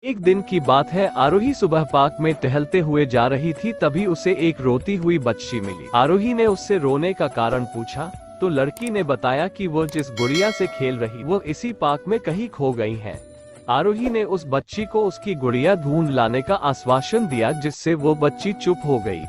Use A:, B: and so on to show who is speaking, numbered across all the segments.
A: एक दिन की बात है, आरोही सुबह पार्क में टहलते हुए जा रही थी, तभी उसे एक रोती हुई बच्ची मिली। आरोही ने उससे रोने का कारण पूछा तो लड़की ने बताया कि वो जिस गुड़िया से खेल रही वो इसी पार्क में कहीं खो गई है। आरोही ने उस बच्ची को उसकी गुड़िया ढूंढ लाने का आश्वासन दिया, जिससे वो बच्ची चुप हो गई।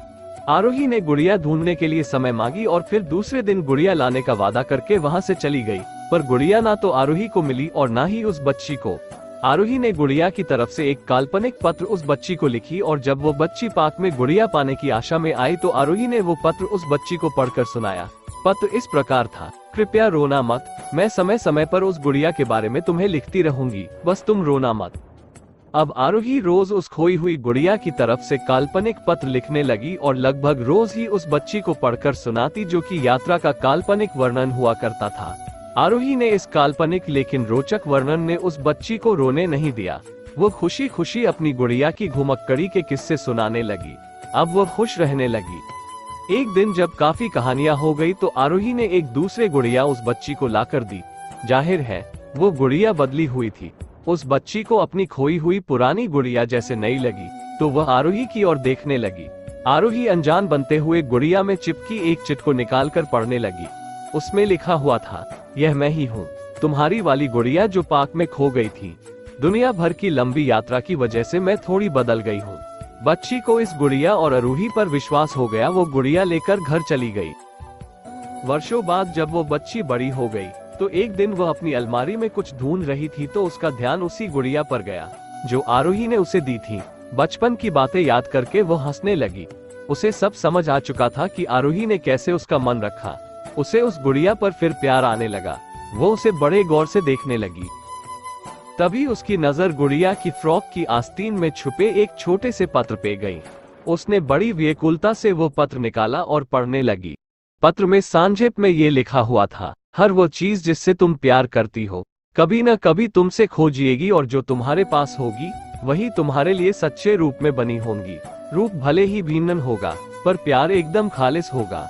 A: आरोही ने गुड़िया ढूंढने के लिए समय मांगी और फिर दूसरे दिन गुड़िया लाने का वादा करके वहां से चली गई। पर गुड़िया ना तो आरोही को मिली और ना ही उस बच्ची को। आरोही ने गुड़िया की तरफ से एक काल्पनिक पत्र उस बच्ची को लिखी और जब वो बच्ची पार्क में गुड़िया पाने की आशा में आई तो आरोही ने वो पत्र उस बच्ची को पढ़कर सुनाया। पत्र इस प्रकार था: कृपया रोना मत, मैं समय समय पर उस गुड़िया के बारे में तुम्हें लिखती रहूंगी, बस तुम रोना मत। अब आरोही रोज उस खोई हुई गुड़िया की तरफ से काल्पनिक पत्र लिखने लगी और लगभग रोज ही उस बच्ची को पढ़कर सुनाती, जो कि यात्रा का काल्पनिक वर्णन हुआ करता था। आरोही ने इस काल्पनिक लेकिन रोचक वर्णन ने उस बच्ची को रोने नहीं दिया। वो खुशी खुशी अपनी गुड़िया की घुमक्कड़ी के किस्से सुनाने लगी। अब वो खुश रहने लगी। एक दिन जब काफी कहानियां हो गई तो आरोही ने एक दूसरे गुड़िया उस बच्ची को लाकर दी। जाहिर है वो गुड़िया बदली हुई थी। उस बच्ची को अपनी खोई हुई पुरानी गुड़िया जैसे नई लगी तो वह आरोही की ओर देखने लगी। आरोही अनजान बनते हुए गुड़िया में चिपकी एक चिट को निकालकर पढ़ने लगी। उसमें लिखा हुआ था: यह मैं ही हूँ, तुम्हारी वाली गुड़िया जो पार्क में खो गई थी। दुनिया भर की लंबी यात्रा की वजह से मैं थोड़ी बदल गई हूँ। बच्ची को इस गुड़िया और आरोही पर विश्वास हो गया। वो गुड़िया लेकर घर चली गई। वर्षों बाद जब वो बच्ची बड़ी हो गई तो एक दिन वह अपनी अलमारी में कुछ ढूंढ रही थी तो उसका ध्यान उसी गुड़िया पर गया जो आरोही ने उसे दी थी। बचपन की बातें याद करके वो हंसने लगी। उसे सब समझ आ चुका था कि आरोही ने कैसे उसका मन रखा। उसे उस गुड़िया पर फिर प्यार आने लगा। वो उसे बड़े गौर से देखने लगी। तभी उसकी नजर गुड़िया की फ्रॉक की आस्तीन में छुपे एक छोटे से पत्र पे गई। उसने बड़ी व्याकुलता से वो पत्र निकाला और पढ़ने लगी। पत्र में संक्षेप में ये लिखा हुआ था: हर वो चीज जिससे तुम प्यार करती हो कभी न कभी तुमसे खो जाएगी और जो तुम्हारे पास होगी वही तुम्हारे लिए सच्चे रूप में बनी होंगी। रूप भले ही भिन्न होगा पर प्यार एकदम खालिस होगा।